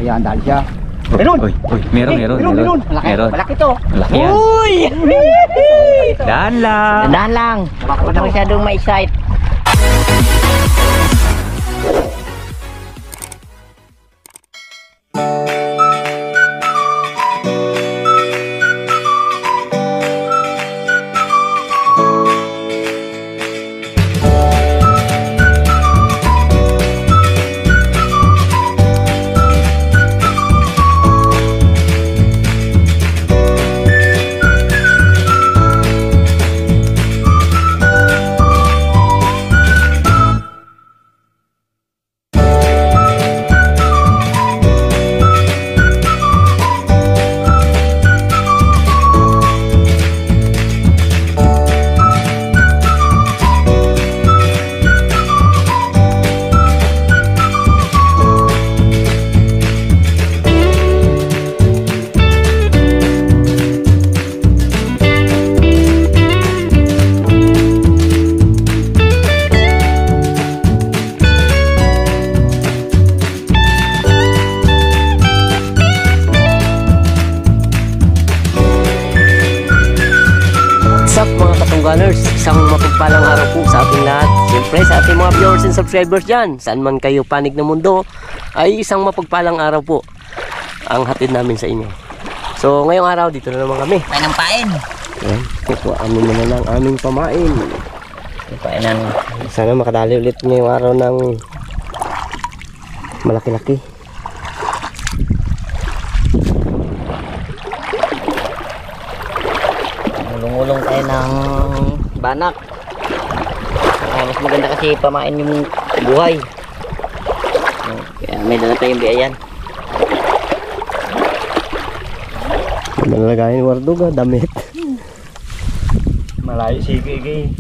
Ayan, dahil siya. Meron! Uy, meron. Malaki to. Malaki yan. Uy! Daan lang. Dahan lang. Huwag na masyadong ma-excite. Isang mapagpalang araw po sa ating lahat. Siyempre sa ating mga viewers and subscribers dyan, saan man kayo panig ng mundo, ay isang mapagpalang araw po ang hatid namin sa inyo. So ngayong araw dito na naman kami. Pain ng pain. Ayan, ito amin na lang aming pamain. Painan. Sana makadali ulit ngayong araw ng malaki-laki. Ulong-ulong tayo ng banak. Mas maganda kasi pamain yung buhay. Kaya may dala tayong biyayan. Malalagayin warduga, damit. Malayo si Gigi.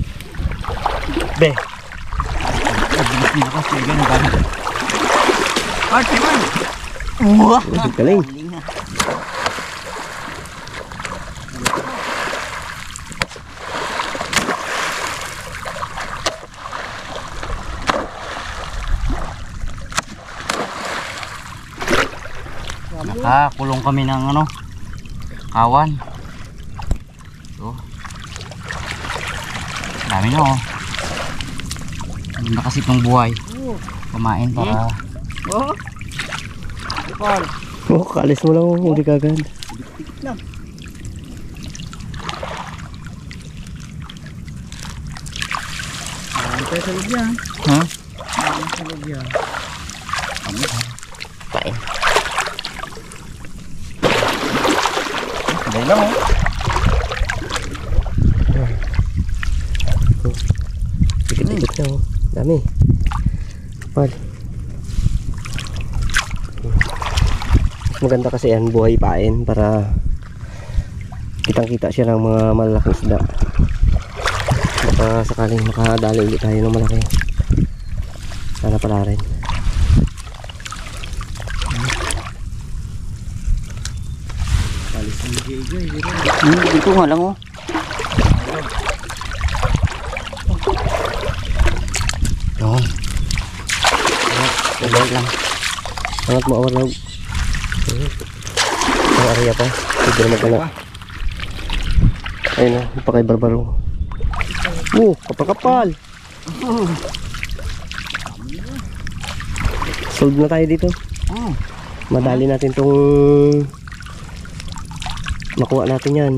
Be. Wah! Galing. Nakakulong kami ng kawan. So, dami na oh. Maganda kasi itong buhay. Kumain para Kalis mo lang, hindi kagad. tikit lang. Marami tayo sa loob yan. Ha? Marami sa loob yan. Pain. Dahil lang oh. Tikit-tikit na oh. Dami. Mal. Mas maganda kasi yan, buhay pain para kitang-kita siya ng mga malalaking isda. Baka sakaling makadali ulit tayo ng malaki. Sana pala rin. Dito nga lang oh. Yun. Tuloy lang. Sangat maawalaw. Ang area pa. Hindi na magkala. Ayun na, pa kay Barbaro. Kapal-kapal. Sold na tayo dito. Madali natin tong makuha natin yan.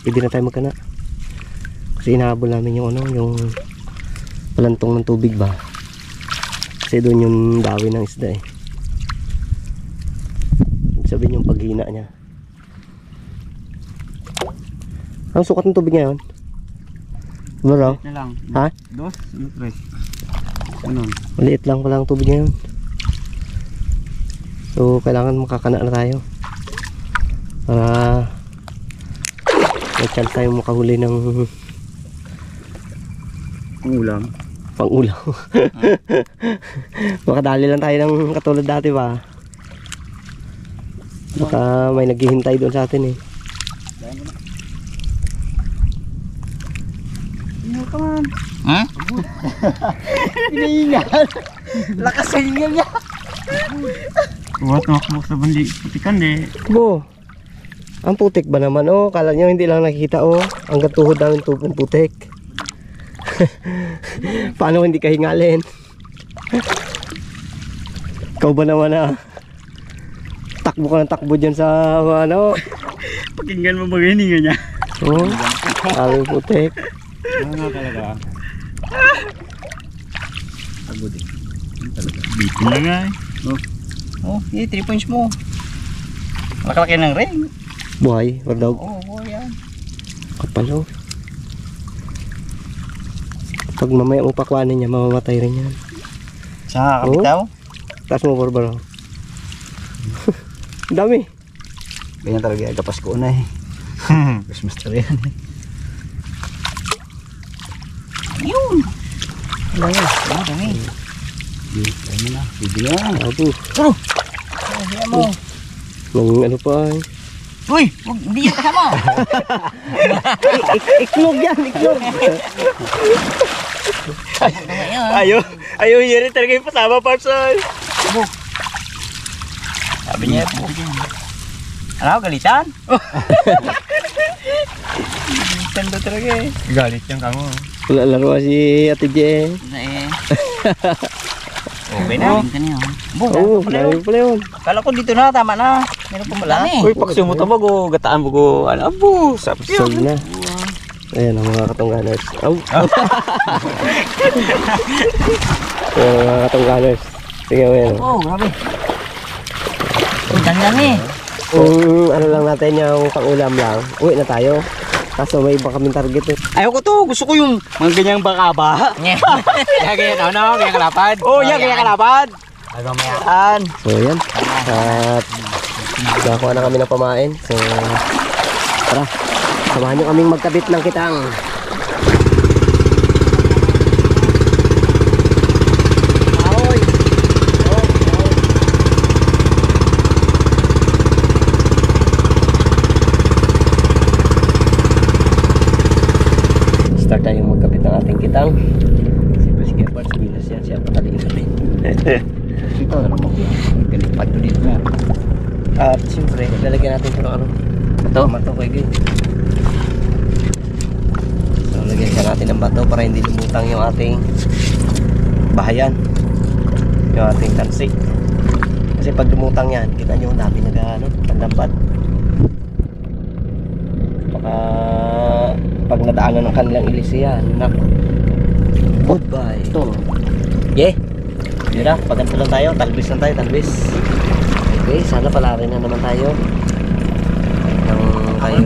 Pwede na tayo magkana. Kasi inahabol namin yung yung palantong ng tubig ba. Kasi doon yung dawi ng isda eh. Sabihin yung paghina niya. Ang sukat ng tubig ngayon? Bro? Na lang. Ha? 2, 3. Ganun. Maliit lang pala ang tubig ngayon. So kailangan makakana na tayo para may chance tayo makahuli ng Ulam. pang-ulam. Makadali lang tayo ng katulad dati ba. Baka may naghihintay doon sa atin eh. Come on. Ha? Pinahingal. Lakas sa hingal niya. Buat makmuk sa bandi putikan deh. Bo. Ang putik ba naman oh? Kala nyo hindi lang nakikita oh. Hanggang tuhod namin tupong putik. Paano hindi ka hingalin? Ikaw ba naman ah? Takbo ka ng takbo dyan sa ano? Pakinggan mo magaling niya. Oh, aming putik. Ano talaga? Pagod eh. Talaga. Bitin na nga eh. Oh, 3 points mo. Malaki ng ring. Buhay, wardog. Oo, yan. Kapal oh. Pag mamaya mo pakwanin niya, mamamatay rin yan. Sa kapitaw? Taas mo, Barbaro. Dami. Ganyan talaga, agapas ko na eh. Christmas tree yan eh. Yun! Dami, dami. Dami na, bibigyan. Abo. Oh, hiya mo. Nung ano pa eh. Uy! Hindi yan kasama! Iklog yan, iklog. Ayaw hiya rin talaga yung pasama, Parson. Sabi niya, ano, galitan? Galitan ba talaga eh? Galit yan ka mo. Wala laro si Ate Jen. Okay na. Oo, dami pala yun. Kala ko dito na, tama na. Meron pa pala. Dami. Uy, paksyo mo ito bago, gataan mo ko. Ano, abo, sapyo. Solve na. Ayan ang mga katungganers. Ayan ang mga katungganers. Tingnan mo yan. Oh, grabe. Ang dami. Kung ano lang natin yung pang-ulam lang, uwi na tayo. Kaso may iba kaming target eh. Ayaw ko to, gusto ko yung mga ganyang bakaba. Kaya ganyan, ano? Kaya kalapad. Oh, yan, kaya kalapad. Ay, mamayaan. So yan. At nakakuha na kami ng pamain. So tara, samahan nyo kaming magkabit ng kitang. Start tayong magkabit ng ating kitang. Siyempre si Gepard, bilas yan. Siya pataliin natin. Ito, ano mo? Kalipad ko dito na. At siyempre, lalagyan natin ito ng ano. Bato kay Gay. So lagyan siya natin ng bato para hindi lumutang yung ating bahayan. Yung ating tansik. Kasi pag lumutang yan, kita nyo ang dami nagdampat. Baka pag nadaanan ng kanilang ilis yan, nako. Goodbye. Ito. Yeah. Yun na, pagkanto lang tayo, talbis lang tayo, talbis. Okay, sana pala rin na naman tayo. Nang kayo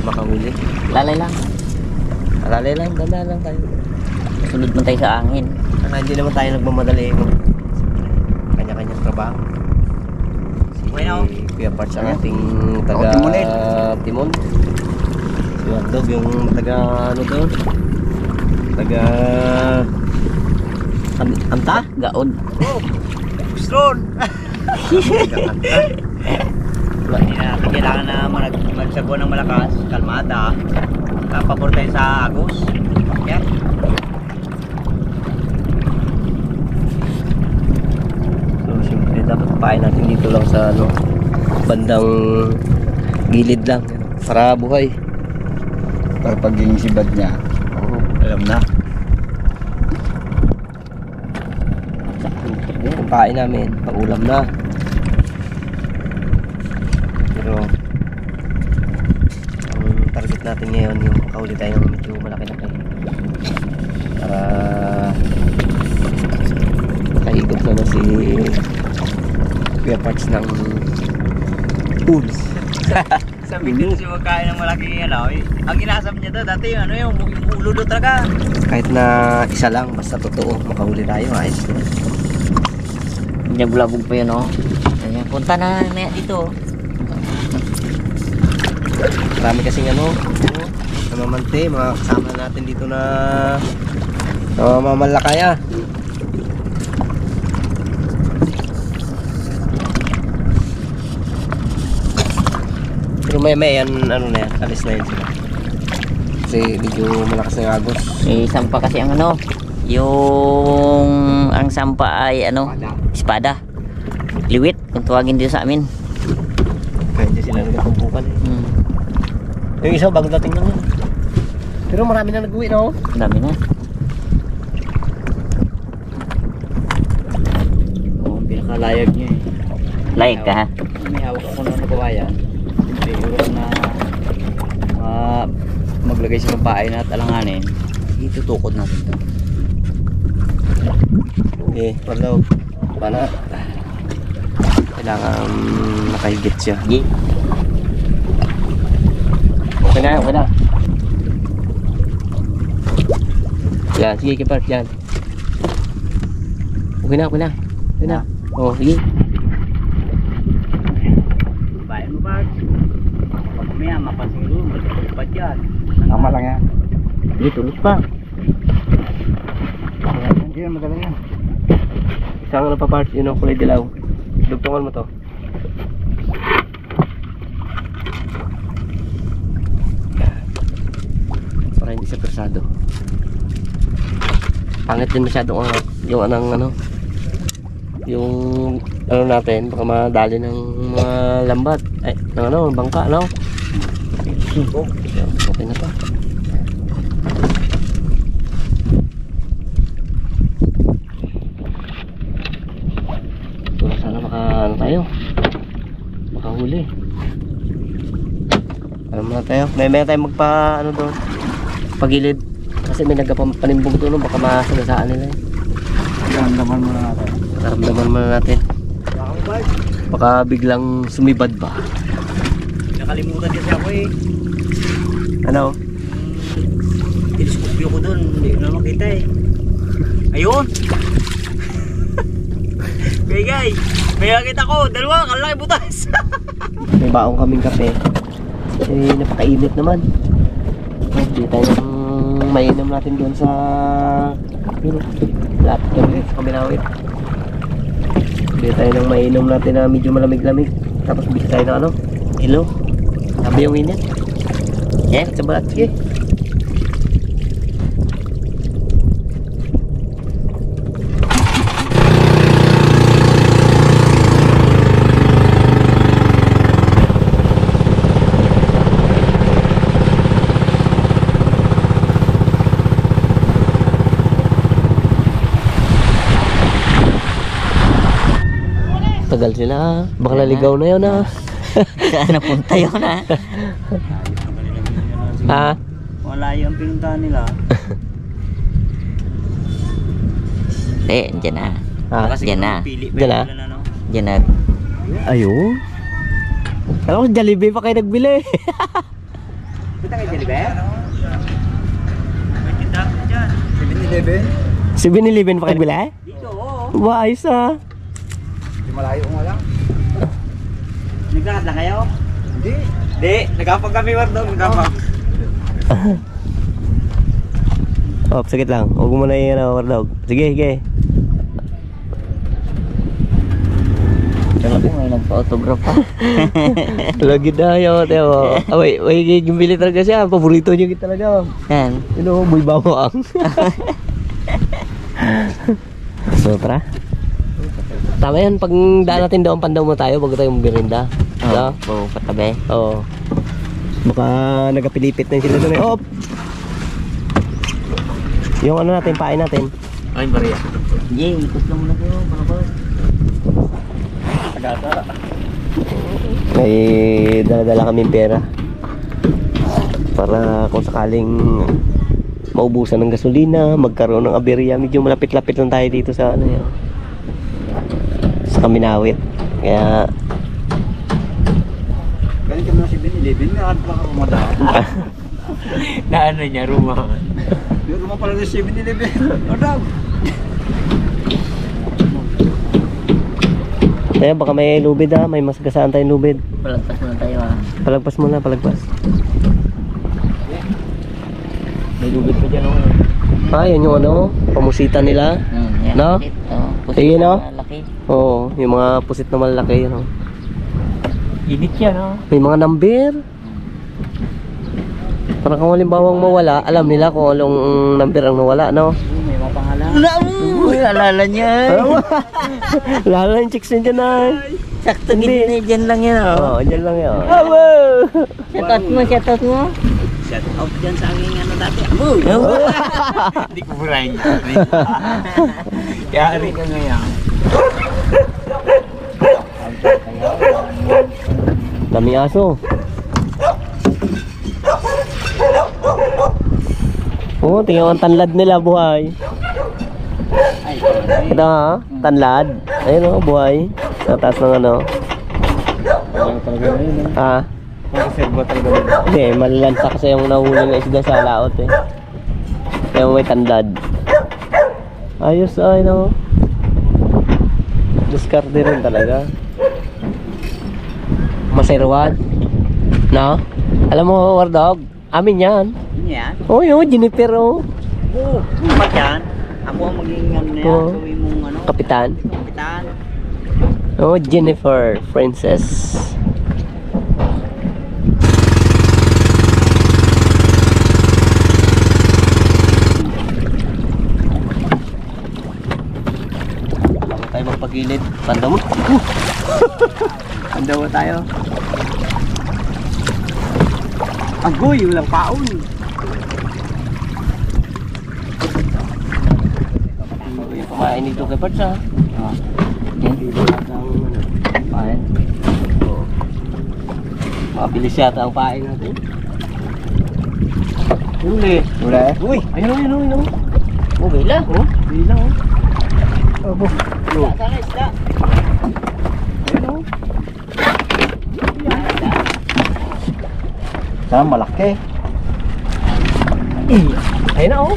makahuli. Lalay lang. Alalay lang, ganda lang tayo. Sunod man tayo sa angin. Saka hindi naman tayo nagmamadali. Kanya-kanyang trabaho. Si Kuya Parts ang ating taga Timon. Si Wardog yung taga ano doon? Taga Anta? Gaon. Stone! Kailangan na magsagwa ng malakas, kalmada. Pabor tayo sa Agos. Yan. So siyempre dapat pain natin dito lang sa ano, bandang gilid lang para buhay. Para pag yung sibad niya, alam na. Yung pain namin, pang-ulam na. Pero ang target natin ngayon yung makahuli tayo ng medyo malaki na kayo. Para makahigop naman si Kuya Parts ng tools. Sabi din si magkain ng malaking ano, ang ginasap niya daw dati ano yung ulo do talaga. Kahit na isa lang, basta totoo, makahuli tayo, ayos na. Nagbulabog pa yun, oh. Ayan, punta na dito. Marami kasing ano, namamante, mga kasama natin dito na mamalakaya. Pero may yan, ano na yan, alis na yan sila. Kasi medyo malakas na yung agos. Eh, sampa kasi ang ano, yung ang sampa ay ano, espada. Liwit, kung tawagin dito sa amin. Kaya hindi sila nagtumpukan eh. Hmm. Yung isa, bagong dating lang yun. Pero marami na nag-uwi, no? Ang dami na. Oo, ang pinakalayag niya eh. Layag ka ha? May hawak ako ng kabayan. Siyempre, iwas na maglagay sa babae na at alanganin. Itutukod natin ito. Okay, palaw. Pana. Kailangan nakahigit siya. Sige. Okay na, okay na. Yan, sige kipart, yan. Okay na, okay na. Okay na. Oo, sige. Babae mo ba? Pag mamaya, mapansin doon. Magpapad yan. Tama lang yan. Sige, tulos pa. Hindi yan, magaling yan. Isang ano pa part, yun ang kulay dilaw. Dugtungan mo to. Para hindi siya persado. Pangit din masyado ang yung anong ano. Yung ano natin, baka madali ng mga lambat. Ay, ng ano, bangka, no? Okay na to. Sana ano tayo, makahuli. Alam mo na tayo, may tayo magpa ano doon, pagilid kasi may nagpapanimbog doon, baka masagasaan nila eh. Ramdaman mo na natin. Naramdaman muna natin, baka biglang sumibad ba. Nakalimutan kasi ako eh. Ano? Teleskopyo ko doon. Hindi ko na makita eh. Ayun! Gay! May nakita ko! Dalawa! Kalaki butas! May baong kaming kape eh, napakainit naman. Hindi tayo mainom natin doon sa yun, lapit kami sa Kaminawit. Hindi tayo nang mainom natin na medyo malamig-lamig. Tapos bisa tayo ng ano, ilo. Sabi yung init. Yan, sa balat. Sige. Tagal sila, baka naligaw na yun ah. Saan napunta yun ha? Ha? Wala yung pinuntahan nila. Dyan na. Ha? Dyan na. Pili Diyan na? ano? Dyan na. Ayun. Alam ko, Jollibee pa kayo nagbili. Kita kayo Jollibee? May tindahan dyan. 7-Eleven pa kayo nagbili? Dito oo. Ba, ayos ah. Malayo nga lang. Naglakat na kayo? Hindi. Hindi. Nagkapag kami Wardog. Nagkapag. Oh, sakit lang. Huwag mo na yung ano, Wardog. Sige, sige. Alam ko may nagpa-autograph pa. Lagi na yun. Away, gimbili talaga siya. Paborito niyo talaga. Yan. You know, buy bawang. So, tara. Tama yan, pag daan natin doon, pandaw mo tayo bago tayo magberinda. Oo, oh, patabi. Oo. Baka nagapilipit na sila doon eh. Oh! Yung ano natin, pain natin. Ay, Maria. Yay, ikot lang muna kayo. Panabot. Agata. May dala-dala kaming pera. Para kung sakaling maubusan ng gasolina, magkaroon ng aberya, medyo malapit-lapit lang tayo dito sa ano yun. Sa Kaminawit. Kaya Galing kami na si 7-Eleven. Nakadpa ka kumadaan. Na ano niya, ruma. Yung ruma pala ng 7-Eleven. Wardog. kaya baka may lubid ha, may masagasaan tayong lubid. Palagpas muna tayo ha. Palagpas muna, palagpas. May lubid pa dyan. Ah, yan yung ano, pamusita nila. Yan. No? Oh, Sige, no? Laki. Oo, yung mga pusit na malalaki, yun. Init yan, no? May mga number. Parang kung halimbawang mawala, alam nila kung anong number ang nawala, no? May mga pangalan. Una mo! Uy, alala niya. Lala yung chicks na dyan ay. Sakto gini, dyan lang yan. Oo, dyan lang yun. Shoutout mo. Shout out dyan sa aking ano dati. Hindi ko burahin niya. Kaya rin ka ngayon. Dami aso. Oo, tingnan mo ang tanlad nila, buhay. Ito ha, tanlad. Ayun o, buhay. Sa taas ng ano. Ha? Hindi, malalansa kasi yung nahuli na isda sa laot eh. Kaya may tanlad. Ayos ay no. Diskarte rin talaga. Masirwan. No? Alam mo, War Dog, amin yan. Yan? Oo, yun, Jennifer oh. Oo, sumat yan. Ako ang maging ano na yan. Oo. Gawin mong ano. Kapitan. Kapitan. Oh, Jennifer Princess. Bago tayo magpagilid, tanda mo. Andawa tayo. Agoy, walang paon. Yung pamain dito kay Parts ha. Yan. Pain. Oo. Mabilis yata ang pain natin. Huli. Wala eh. Uy! Ayun. Oh, bila. Oh, bila oh. Abo. Sana isda. Ayun oh. Sana malaki. Ayun na oh.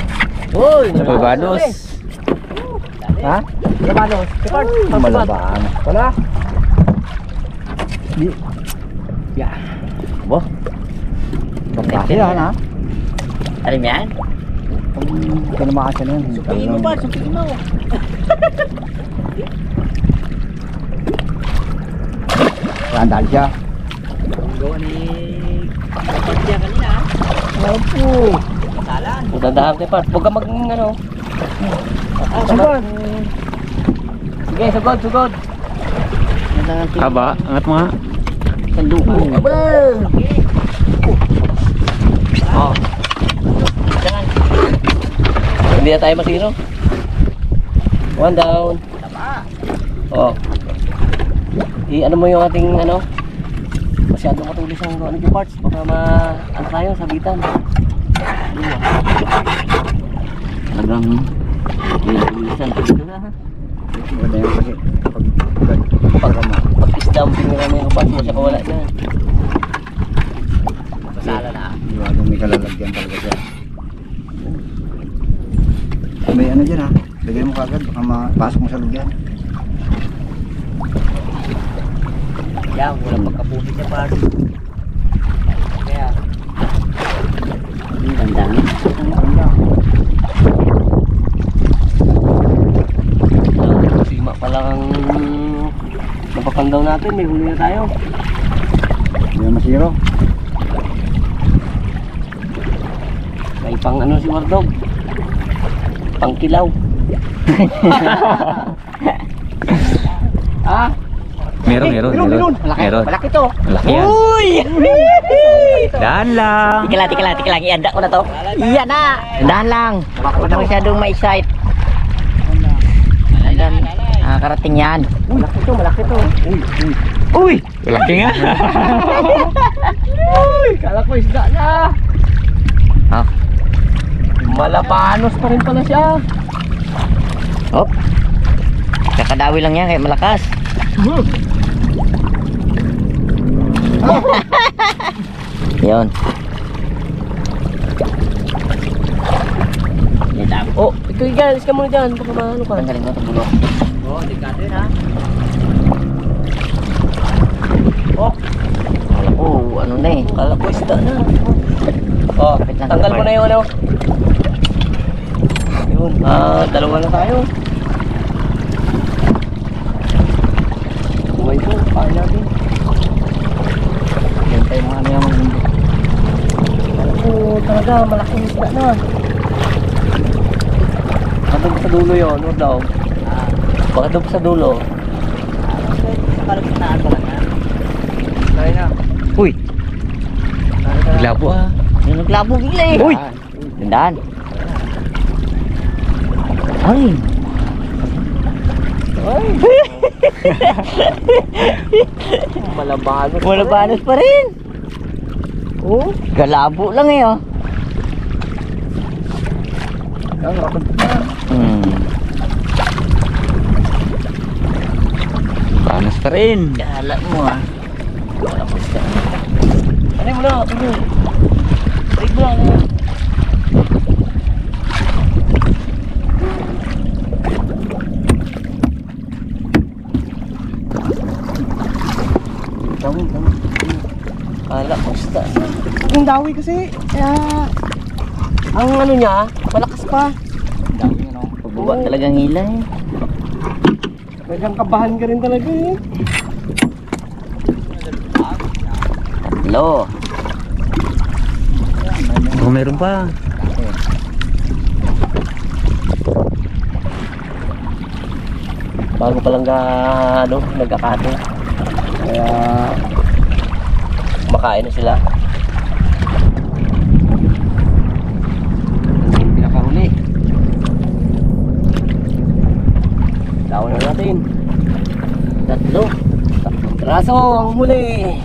Uy! Nababanos. Ha? Nababanos. Kipart. Malabang. Wala. Di. Ya. Bo. Bakit yan ha? Alam yan? Hindi ka na makasya na yun. Supiin mo ba? Supiin mo. Randal siya. Gawa ni Kapatya kanina. Opo. Salan. Magdandahan kay Part. Huwag ka mag ano. Sugod. Sige, sugod. Haba, angat mo nga. Sandukan. Aba! Oh. Hindi na tayo masiro. One down. Oh. I-ano mo yung ating ano? Masyadong matulis ang ano yung parts. Baka ano tayo, sabitan. Talagang nililisan. Wala yan kasi Pag is-dumping nila na yung parts mo, siya kawala na. Sala na. Iwadong may kalalagyan talaga siya. May ano dyan ha? Lagay mo kagad, baka mapasok mo sa lugyan. Yan, walang pagkapulit niya pa. Kaya. Ang dami. Sima pa lang ang napapandaw natin. May huli na tayo. Hindi na masiro. May pang ano si Wardog. Pang kilaw. Ah? Meron. Malaki to. Malaki yan. Uy! Daan lang. Tika lang. Ianda ko na to. Iyan na. Dahan lang. Baka na masyadong ma-excite. Ayan. Karating yan. Malaki to. Uy! Malaki nga. Uy! Kala ko isda na. Ah. Malapanos pa rin pala siya. Hop. Kakadawi lang yan kaya malakas. Yun. Oh, ikaw guys, ka muna dyan. Baka maano ka. Tanggalin mo itong bulok. Oh, delikado yun ha. Oh, ano na eh. Kala ko isda na. Oh, Kapit lang, tanggal mo kapit. na yung ano. Yun, dalawa na tayo. Buhay ko, paano natin? Yan tayo mga ano yung mundo. Kala ko talaga, malaking isda na. Kapag sa dulo yun, huwag daw. Baka doon sa dulo. Sa kalagitnaan pa lang yan. Tayo na. Uy, naglabo ah. Yung naglabo bigla eh. Uy! Tandaan. Ay. Malabanos. Malabanos pa rin. Oh, galabo lang eh oh. Panas pa rin. Gala mo ah. Ano mo na? Ano? Break mo lang. Tawin. Kala, basta. Yung dawi kasi, kaya Ang ano niya, malakas pa. Dami yun oh. Pagbuwa talagang hila eh. talagang kabahan ka rin talaga eh. Hello. Oh, meron pa. Bago pa lang nagkakato. Kaya kumakain na sila. Pinakahuli. Tawon na natin. Tatlong piraso ang huli.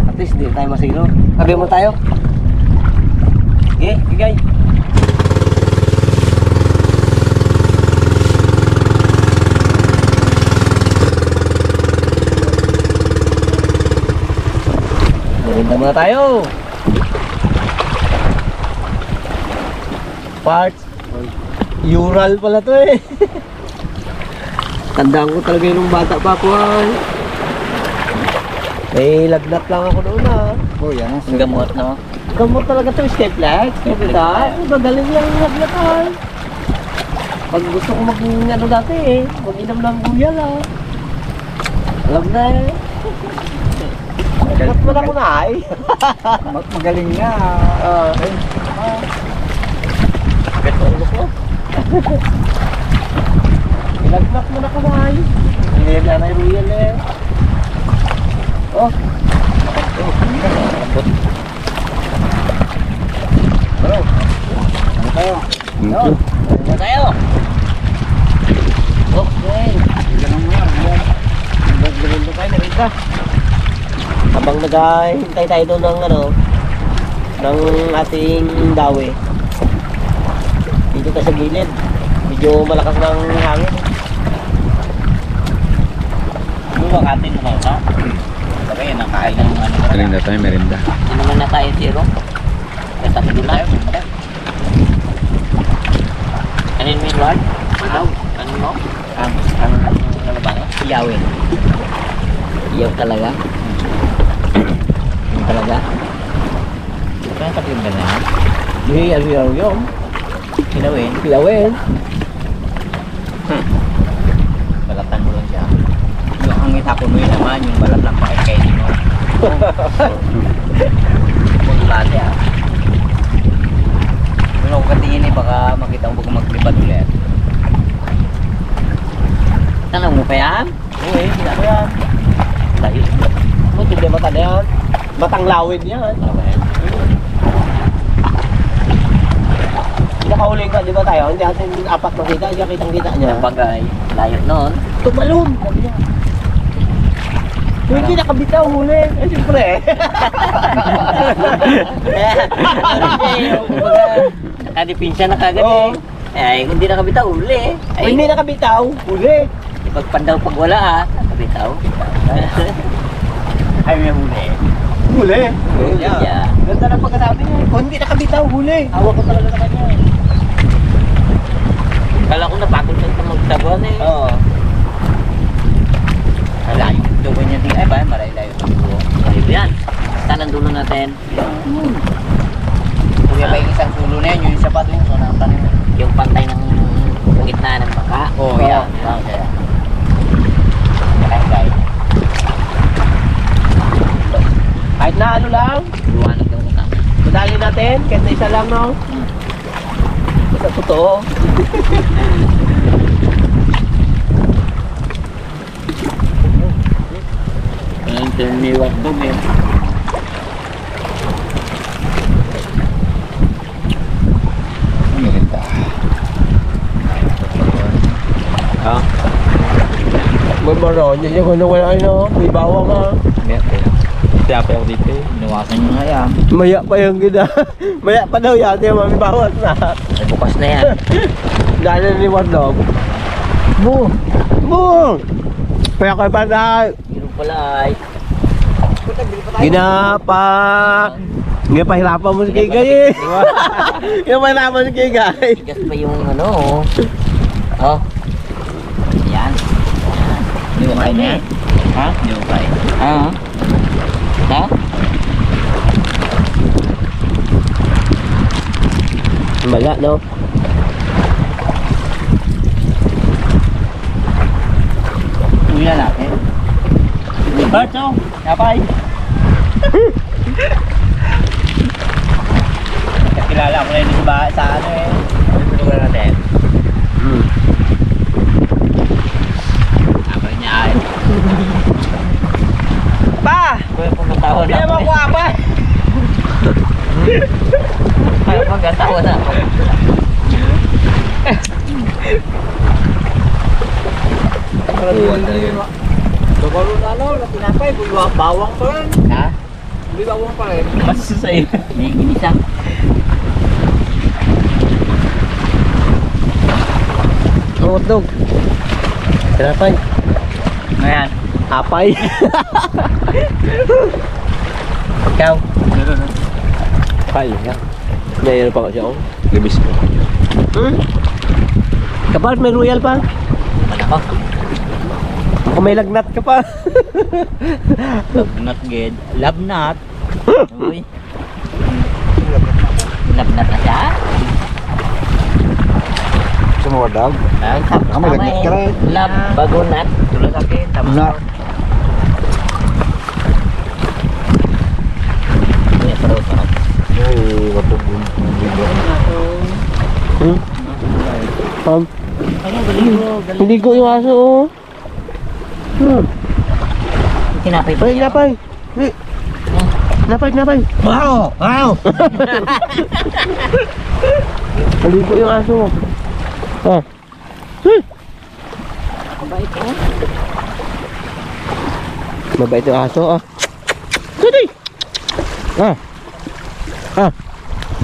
At least di tayo masiro. Sabi mo tayo. Okay, bigay. Merinda muna tayo. Parts. Ural pala to eh. Tandaan ko talaga yung bata pa ako ay. May lagnat lang ako noon ah. Oh, yan. Ang gamot no. Gamot talaga to, steplex. Steplex. Magaling lang yung lagnat ay. Pag gusto ko ano dati eh. Mag-inom ng buya lang. Alam na eh. Lagnat mo na ko na ay. Magaling nga. Sakit ang ulo ko. Lagnat mo na ko na ay. Hindi na na yung royal eh. Oh. Bro. Ano tayo? Yun. Ano tayo? Okay. Nagbirin tayo, narita. Habang naghahintay tayo doon ng ating dawi. Dito tayo sa gilid. Medyo malakas ng hangin. Bumakatin mo ka. Sabi yan, nakain ng ano. Merinda tayo, merinda. Hindi naman na tayo zero. Basta hindi tayo. Kanin mo yung Lord? Kanin mo? Ang ano ba? Iyawin. Iyaw talaga? Iyaw talaga? Kaya sabi yung ganyan? Hindi, ano yun? Kilawin? Pilawin. Balatan mo lang siya. Ang itapon mo yun naman, yung balat lang pakikainin mo. Pagulate ah. Pero kung katingin eh, baka makita mo baga maglibat ulit. Tanong mo pa yan? Oo eh, hindi ko yan. Dahil. Ano, hindi mata na yan. Matang lawin yan. Nakahuli ka, di ba tayo? Hindi natin apat makita, hindi kitang kita niya. Bagay, layo nun. Tumalon! Sabi niya. Hindi nakabitaw huli. Eh, siyempre eh. Nakadipinsya na kagad Oo. eh. Ay, kung di nakabitaw, uli. Ay, hindi nakabitaw, huli. Pagpandaw pag wala ah, nakabitaw. Ay, may huli. Huli? Yeah. Ganda ng pagkasabi niya. Kung hindi nakabitaw, huli. Hawak ko talaga sa kanya. Kala ko napagod lang sa magtabuan eh. Oo. Layo. Doon niya din. Ay ba, malayo-layo. Layo yan. Basta ng dulo natin. Kung ba yung isang dulo na yun, yung isa pa doon. So, yung pantay ng gitna ng baka. Oo, yan. yan. Kaya. Kahit na ano lang, Luwanag daw na kami. madali natin. Kahit na isa lang, no? Sa totoo. Ang tiniwag dog eh. Maganda. Ha? Maron, yun yung wala ano, may bawang ha. Kaya pa ako dito eh. Inuwasan nyo nga yan. Maya pa yung gina. Maya pa daw yan, yung may bawang na. Ay, bukas na yan. Dahil na ni Wardog. Bu! Bu! Kaya kayo pa na. Meron pala ay. Ginapa! Ginapahirapan mo si Kigay eh. Ginapahirapan mo si Kigay. Tigas pa yung ano oh. Oh. Yan. Hindi mo kain yan? Ha? Hindi mo kain. Ha? Ha? Mala, no? Uya natin. Bert, oh. Kapay. Kilala ko na yun sa ano eh. Ano ko natin? Abang niya ay. Pa! Kaya pumatawa na. Hindi mo ko apa! Kaya pagkatawa na ako. Bagalo na ano, tinapay, bawang pa rin. Ha? Hindi bawang pa rin. Mas sa'yo. Hindi ginisa. Hotdog. Tinapay. Ngayon. Apay. Ikaw. Apay. Ngayon pa ko siya. Gabis ko. Kapal, may royal pa. Ano ko? Ako may lagnat ka pa. Love not good. Love not. Uy. Love not na siya? Sumawardog. Ay, Kami lagnat ka rin. Love, bago nat. Tulad sa akin. Tama. Nat. Kaya pero sarap. Ay, wapog yun. Ano, galigo. Hindi ko yung aso, oh. Tinapay pa Ay, siya. napay. Napay. Wow! Wow! Hindi ko yung aso. Ah. Mabait oh. Mabait yung aso, ah. Tutoy!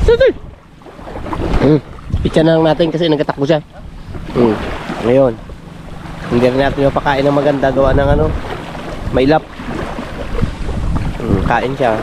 Tutoy! Pitsa na lang natin kasi nagkatakbo siya. Ngayon. Hindi rin natin mapakain ng maganda gawa ng ano, mailap. Kain siya.